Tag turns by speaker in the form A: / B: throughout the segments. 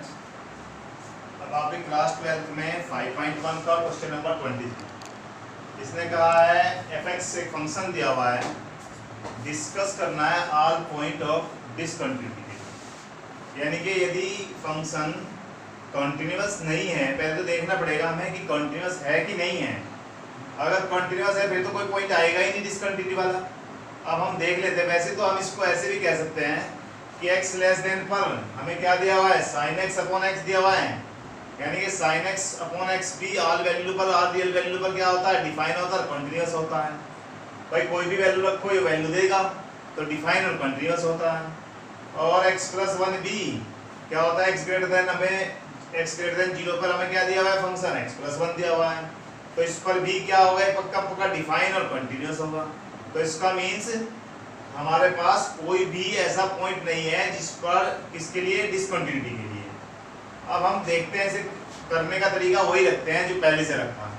A: Student, अब आपके class 12th में 5.1 का क्वेश्चन नंबर 23 इसने कहा है fx एक फंक्शन दिया हुआ है, डिस्कस करना है ऑल पॉइंट ऑफ डिसकंटिन्यूटी। यानी कि यदि फंक्शन कॉन्टिन्यूअस नहीं है, पहले तो देखना पड़ेगा हमें कि कॉन्टिन्यूअस है कि नहीं है। अगर कॉन्टिन्यूअस है फिर तो कोई पॉइंट आएगा ही नहीं डिसकंटिन्यूटी वाला। अब हम देख लेते हैं, वैसे तो हम इसको ऐसे भी कह सकते हैं कि x लेस देन पर हमें क्या दिया हुआ है, sin x अपॉन x दिया हुआ है। यानी कि sin x अपॉन x भी ऑल वैल्यू पर, ऑल रियल वैल्यू पर क्या होता है, डिफाइन होता है, कंटीन्यूअस होता है। भाई कोई भी वैल्यू रखो, ये वैल्यू देगा तो डिफाइन और कंटीन्यूअस होता है। और x प्लस 1 भी क्या होता है, x ग्रेटर देन, हमें x ग्रेटर देन 0 पर हमें क्या दिया हुआ है, फंक्शन x प्लस 1 दिया हुआ है, तो इस पर भी क्या होगा, पक्का पक्का डिफाइन और कंटीन्यूअस होगा। तो इसका मीन्स हमारे पास कोई भी ऐसा पॉइंट नहीं है जिस पर किसके लिए, डिसकंटिन्यूटी के लिए। अब हम देखते हैं इसे करने का तरीका वही रखते हैं जो पहले से रखा है।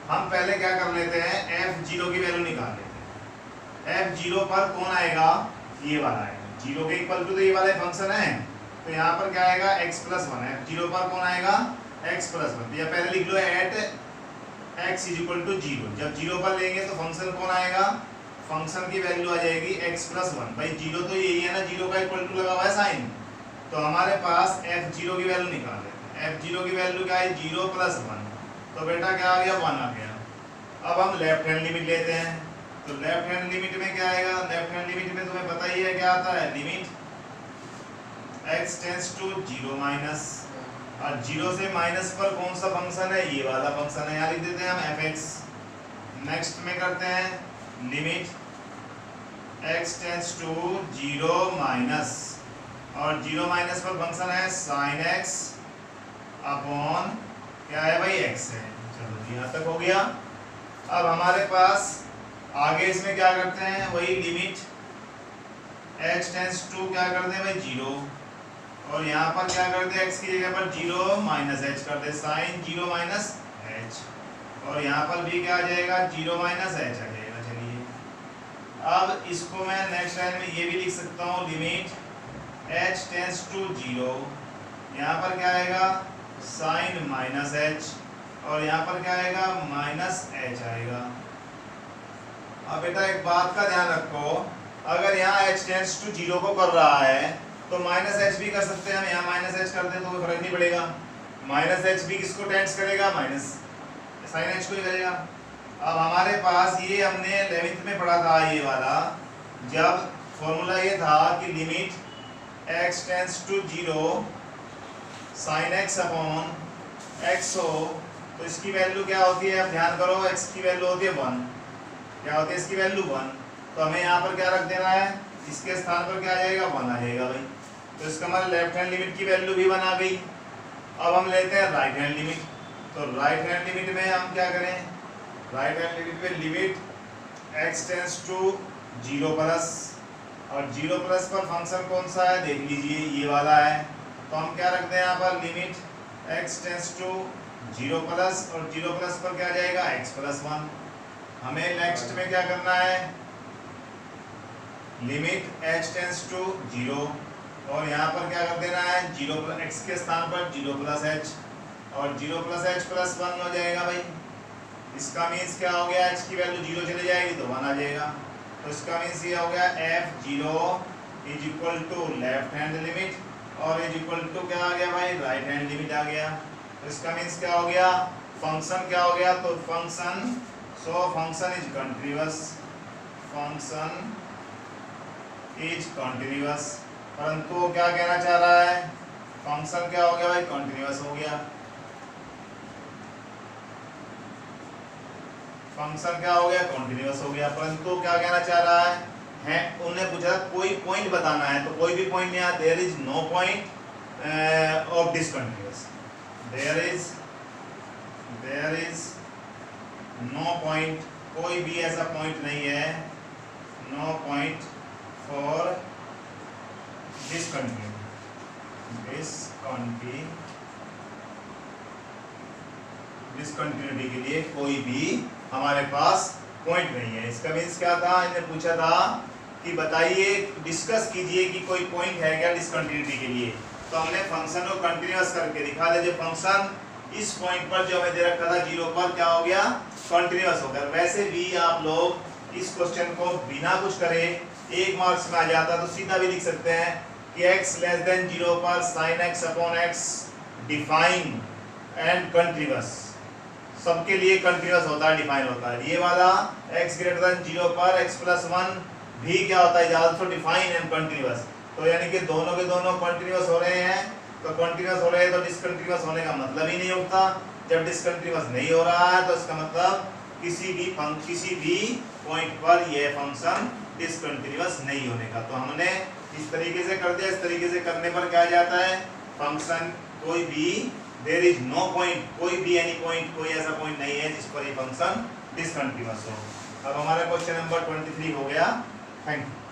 A: हम पहले क्या कर लेते हैं, f0 की वैल्यू निकाल लेते हैं। f0 पर कौन आएगा, ये वाला आएगा, 0 के इक्वल टू तो ये वाला फंक्शन है, तो यहाँ पर क्या आएगा x प्लस 1। f0 पर कौन आएगा, x प्लस 1। या पहले लिख लो at x is equal to 0। जब 0 पर लेंगे तो फंक्शन कौन आएगा, फंक्शन की वैल्यू आ जाएगी x प्लस 1। भाई 0 तो यही है ना, 0 का इक्वल टू लगा हुआ है साइन, तो हमारे पास f0 की वैल्यू निकाल लेते हैं। f0 की वैल्यू क्या है, 0 प्लस 1, तो बेटा क्या आ गया, 1 आ गया। अब हम लेफ्ट हैंड लिमिट लेते हैं, तो लेफ्ट हैंड लिमिट में क्या आएगा, लेफ्ट हैंड लिमिट में तुम्हें पता ही है क्या आता है, limit x tends to 0 minus, और 0 से माइनस पर कौन सा फंक्शन है, ये वाला फंक्शन है, यहाँ लिख देते हैं हम fx। नेक्स्ट में करते हैं limit x tends to 0 minus, और 0 माइनस पर फंक्शन है sin x अपॉन क्या है भाई, x है। चलो यहाँ तक हो गया। अब हमारे पास आगे इसमें क्या करते हैं, वही लिमिट x टेंड्स टू क्या करते हैं भाई 0, और यहाँ पर क्या करते हैं, x की जगह पर 0 माइनस h कर दे, sin 0 माइनस h, और यहाँ पर भी क्या आ जाएगा, 0 माइनस h आ जाएगा। चलिए अब इसको मैं नेक्स्ट लाइन में ये भी लिख सकता हूँ, लिमिट h टेंड्स टू 0, यहाँ पर क्या आएगा, sin माइनस h, और यहाँ पर क्या आएगा, माइनस h आएगा। अब बेटा एक बात का ध्यान रखो, अगर यहाँ h टेंड्स टू 0 को कर रहा है तो माइनस h भी कर सकते हैं हम, यहाँ माइनस h कर दें तो कोई फर्क नहीं पड़ेगा। माइनस h भी किसको टेंड्स करेगा, माइनस साइन h को ही करेगा। अब हमारे पास ये हमने 11th में पढ़ा था ये वाला, जब फॉर्मूला ये था कि limit x tends to 0 sin x upon x हो, तो इसकी वैल्यू क्या होती है, अब ध्यान करो, x की वैल्यू होती है 1। क्या होती है इसकी वैल्यू 1, तो हमें यहाँ पर क्या रख देना है, इसके स्थान पर क्या आ जाएगा, 1 आ जाएगा भाई। तो इसका हमारा लेफ्ट हैंड लिमिट की वैल्यू भी 1 आ गई। अब हम लेते हैं राइट हैंड लिमिट, तो राइट हैंड लिमिट में हम क्या करें, राइट हैंड लिमिट में limit x tends to 0 plus, और 0 प्लस पर फंक्शन कौन सा है, देख लीजिए ये वाला है, तो हम क्या रखते हैं यहाँ पर, limit x tends to 0 plus, और 0 प्लस पर क्या जाएगा, x प्लस 1। हमें नेक्स्ट में क्या करना है, लिमिट h टेंड्स टू 0, और यहाँ पर क्या कर देना है, 0 प्लस x के स्थान पर 0 प्लस h, और 0 प्लस h प्लस 1 हो जाएगा भाई। इसका मीन्स क्या हो गया, h की वैल्यू 0 चली जाएगी तो 1 आ जाएगा, तो इसका मीन्स ये हो गया f0 is equal to left hand limit, और इज इक्वल टू क्या आ गया भाई, राइट हैंड लिमिट आ गया। तो इसका मीन्स क्या हो गया, फंक्शन क्या हो गया, तो function, so function is continuous, function is continuous. परंतु वो क्या कहना चाह रहा है, फंक्शन क्या हो गया भाई, कंटीन्यूअस हो गया। फंक्शन क्या हो गया, कंटीन्यूअस हो गया, परंतु क्या कहना चाह रहा है, उन्हें पूछा कोई पॉइंट बताना है, तो कोई भी पॉइंट नहीं है, there is no point of discontinuous, there is no point, कोई भी ऐसा पॉइंट नहीं है, नो पॉइंट फॉर डिसकंटिन्यूटी के लिए कोई भी हमारे पास पॉइंट नहीं है। इसका मीन्स क्या था, इन्हें पूछा था कि बताइए, डिस्कस कीजिए कि कोई पॉइंट है क्या डिसकंटिन्यूटी के लिए, तो हमने फंक्शन को कंटिन्यूअस करके दिखा दे। जो फंक्शन इस पॉइंट पर जो हमें दे रखा था 0 पर, क्या हो गया, कंटिन्यूअस हो गया। वैसे भी आप लोग इस क्वेश्चन को बिना कुछ करे 1 मार्क्स में आ जाता तो सीधा भी लिख सकते हैं कि x लेस देन 0 पर sin x upon x define and continuous, सबके लिए कंटिन्यूअस होता है, डिफाइन होता है। ये वाला x ग्रेटर देन 0 पर x प्लस 1 भी क्या होता है, is also define and continuous. तो यानी कि दोनों के दोनों कंटिन्यूअस हो रहे हैं, तो कंटिन्यूअस हो रहे हैं तो डिसकंटिन्यूअस होने का मतलब ही नहीं होता। जब डिसकंटिन्यूअस नहीं हो रहा है तो इसका मतलब किसी भी पॉइंट पर यह फंक्शन डिसकंटिन्यूअस नहीं होने का। तो हमने इस तरीके से कर दिया। इस तरीके से करने पर क्या जाता है, फंक्शन कोई भी, देयर इज नो पॉइंट, कोई भी एनी पॉइंट, कोई ऐसा पॉइंट नहीं है जिस पर ये फंक्शन डिसकंटिन्यूअस हो। अब हमारा क्वेश्चन नंबर 23 हो गया। Thank you.